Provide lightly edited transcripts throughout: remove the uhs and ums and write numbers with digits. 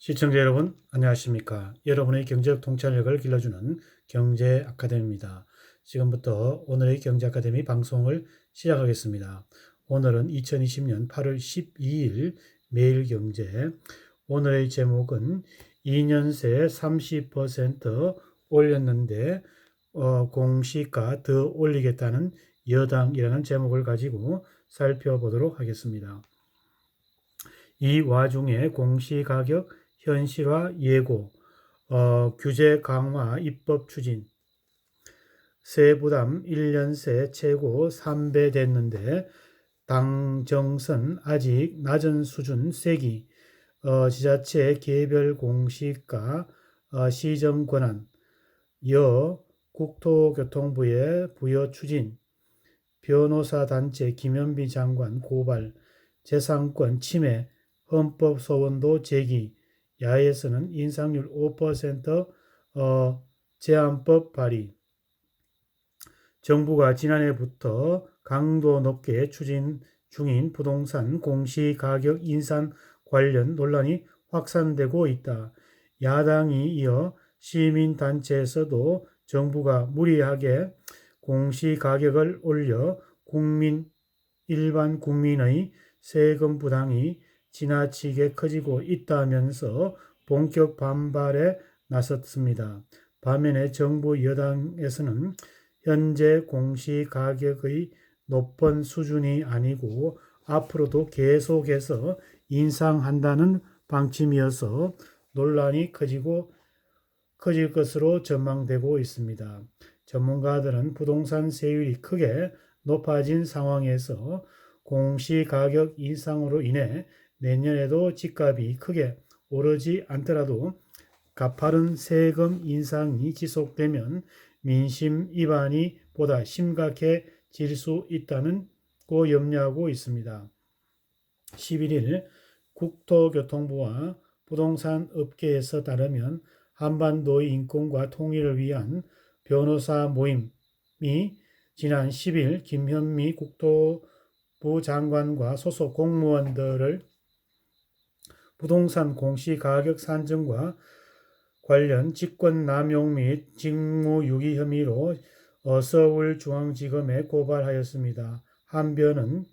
시청자 여러분, 안녕하십니까? 여러분의 경제적 통찰력을 길러주는 경제 아카데미입니다. 지금부터 오늘의 경제 아카데미 방송을 시작하겠습니다. 오늘은 2020년 8월 12일 매일경제. 오늘의 제목은 2년 새 30% 올렸는데 공시가 더 올리겠다는 여당이라는 제목을 가지고 살펴보도록 하겠습니다. 이 와중에 공시가격 현실화 예고, 규제 강화 입법 추진, 세부담 1년 새 최고 3배 됐는데 당정선 아직 낮은 수준 세기, 지자체 개별 공시가 시정 권한, 국토교통부의 부여 추진, 변호사 단체 김현비 장관 고발, 재산권 침해, 헌법 소원도 제기, 야에서는 인상률 5% 제한법 발의. 정부가 지난해부터 강도 높게 추진 중인 부동산 공시가격 인상 관련 논란이 확산되고 있다. 야당이 이어 시민단체에서도 정부가 무리하게 공시가격을 올려 일반 국민의 세금 부담이 지나치게 커지고 있다면서 본격 반발에 나섰습니다. 반면에 정부 여당에서는 현재 공시가격의 높은 수준이 아니고 앞으로도 계속해서 인상한다는 방침이어서 논란이 커질 것으로 전망되고 있습니다. 전문가들은 부동산 세율이 크게 높아진 상황에서 공시가격 인상으로 인해 내년에도 집값이 크게 오르지 않더라도 가파른 세금 인상이 지속되면 민심 위반이 보다 심각해질 수 있다는 고 염려하고 있습니다. 11일 국토교통부와 부동산 업계에서 따르면 한반도의 인권과 통일을 위한 변호사 모임이 지난 10일 김현미 국토부 장관과 소속 공무원들을 부동산 공시가격 산정과 관련 직권남용 및 직무유기 혐의로 서울중앙지검에 고발하였습니다. 한변은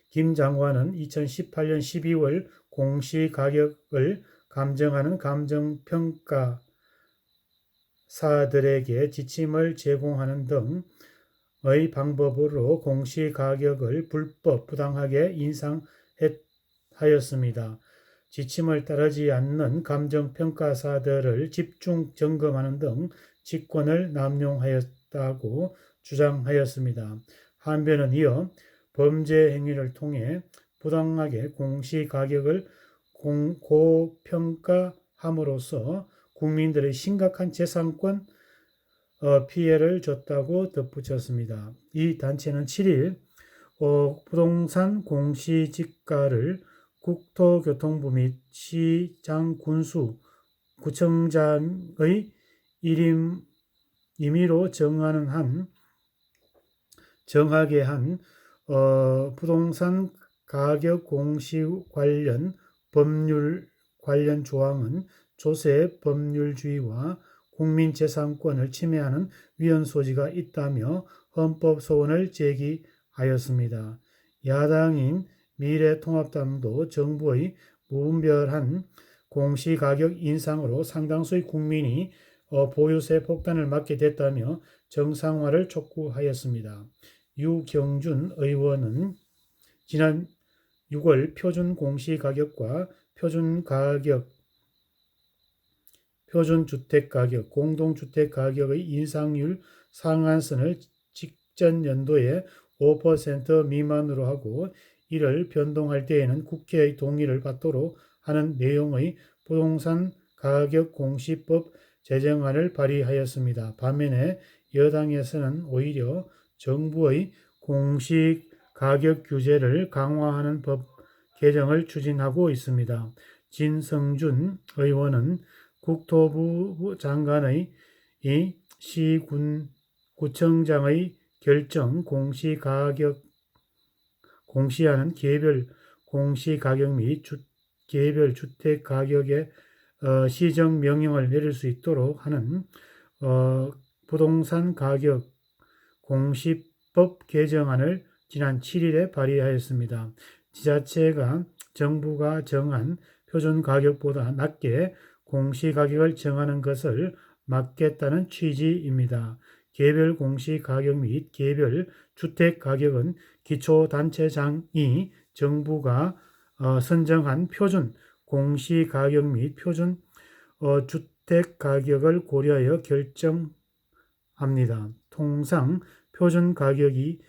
김 장관은 2018년 12월 공시가격을 감정하는 감정평가사들에게 지침을 제공하는 등의 방법으로 공시가격을 불법 부당하게 인상하였습니다. 지침을 따르지 않는 감정평가사들을 집중 점검하는 등 직권을 남용하였다고 주장하였습니다. 한변은 이어 범죄 행위를 통해 부당하게 공시가격을 고평가함으로써 국민들의 심각한 재산권 피해를 줬다고 덧붙였습니다. 이 단체는 7일 부동산 공시지가를 국토교통부 및 시장군수, 구청장의 임의로 정하게 한 부동산 가격 공시 관련 법률 관련 조항은 조세 법률주의와 국민재산권을 침해하는 위헌 소지가 있다며 헌법 소원을 제기하였습니다. 야당인 미래통합당도 정부의 무분별한 공시가격 인상으로 상당수의 국민이 보유세 폭탄을 맞게 됐다며 정상화를 촉구하였습니다. 유경준 의원은 지난 6월 표준 공시가격과 표준주택가격, 공동주택가격의 인상률 상한선을 직전 연도에 5% 미만으로 하고 이를 변동할 때에는 국회의 동의를 받도록 하는 내용의 부동산 가격 공시법 제정안을 발의하였습니다. 반면에 여당에서는 오히려 정부의 공시 가격 규제를 강화하는 법 개정을 추진하고 있습니다. 진성준 의원은 국토부 장관의 구청장의 결정 공시하는 개별 공시가격 및 개별 주택 가격의 시정 명령을 내릴 수 있도록 하는 부동산 가격 공시법 개정안을 지난 7일에 발의하였습니다. 지자체가 정부가 정한 표준 가격보다 낮게 공시가격을 정하는 것을 막겠다는 취지입니다. 개별 공시가격 및 개별 주택가격은 기초단체장이 정부가 선정한 표준 공시가격 및 표준 주택가격을 고려하여 결정합니다. 통상 표준 가격이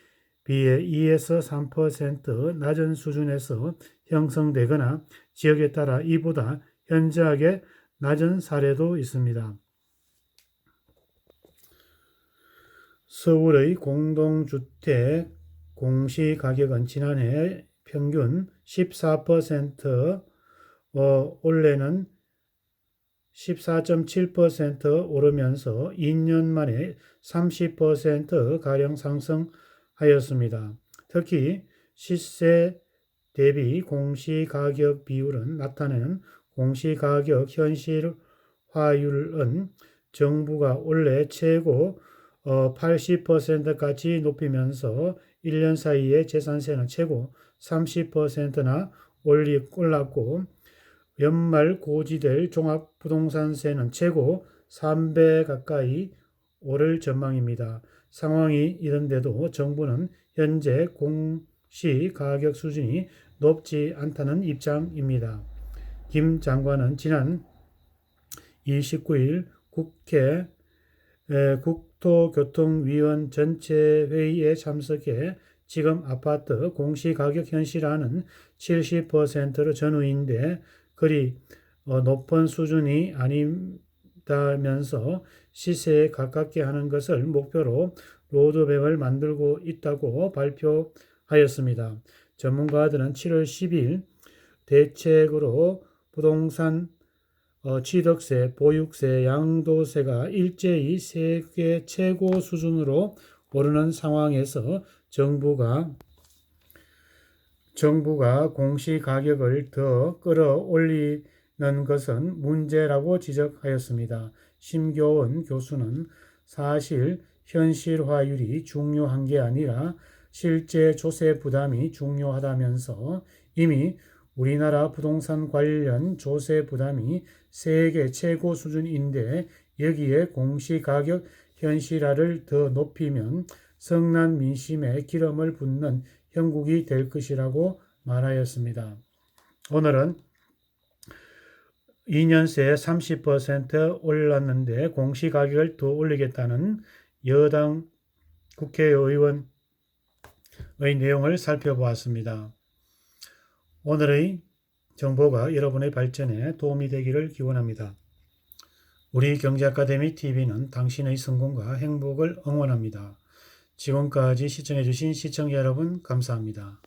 비해 2에서 3% 낮은 수준에서 형성되거나 지역에 따라 이보다 현저하게 낮은 사례도 있습니다. 서울의 공동주택 공시가격은 지난해 평균 14%, 올해는 14.7% 오르면서 2년 만에 30%가량 상승하였습니다. 특히 시세 대비 공시가격 비율은 나타내는 공시가격 현실화율은 정부가 올해 최고 80%까지 높이면서 1년 사이에 재산세는 최고 30%나 올랐고 연말 고지될 종합부동산세는 최고 3배 가까이 오를 전망입니다. 상황이 이런데도 정부는 현재 공시가격 수준이 높지 않다는 입장입니다. 김 장관은 지난 29일 국회 국토교통위원 전체 회의에 참석해 지금 아파트 공시가격 현실화는 70%로 전후인데 그리 높은 수준이 아니다면서 시세에 가깝게 하는 것을 목표로 로드맵을 만들고 있다고 발표하였습니다. 전문가들은 7월 10일 대책으로 부동산 취득세, 보유세, 양도세가 일제히 세계 최고 수준으로 오르는 상황에서 정부가 공시가격을 더 끌어올리는 것은 문제라고 지적하였습니다. 심교원 교수는 사실 현실화율이 중요한 게 아니라 실제 조세 부담이 중요하다면서 이미 우리나라 부동산 관련 조세 부담이 세계 최고 수준인데 여기에 공시가격 현실화를 더 높이면 성난 민심에 기름을 붓는 형국이 될 것이라고 말하였습니다. 오늘은 2년 새에 30% 올랐는데 공시가격을 더 올리겠다는 여당 국회의원의 내용을 살펴보았습니다. 오늘의 정보가 여러분의 발전에 도움이 되기를 기원합니다. 우리 경제아카데미 TV는 당신의 성공과 행복을 응원합니다. 지금까지 시청해 주신 시청자 여러분 감사합니다.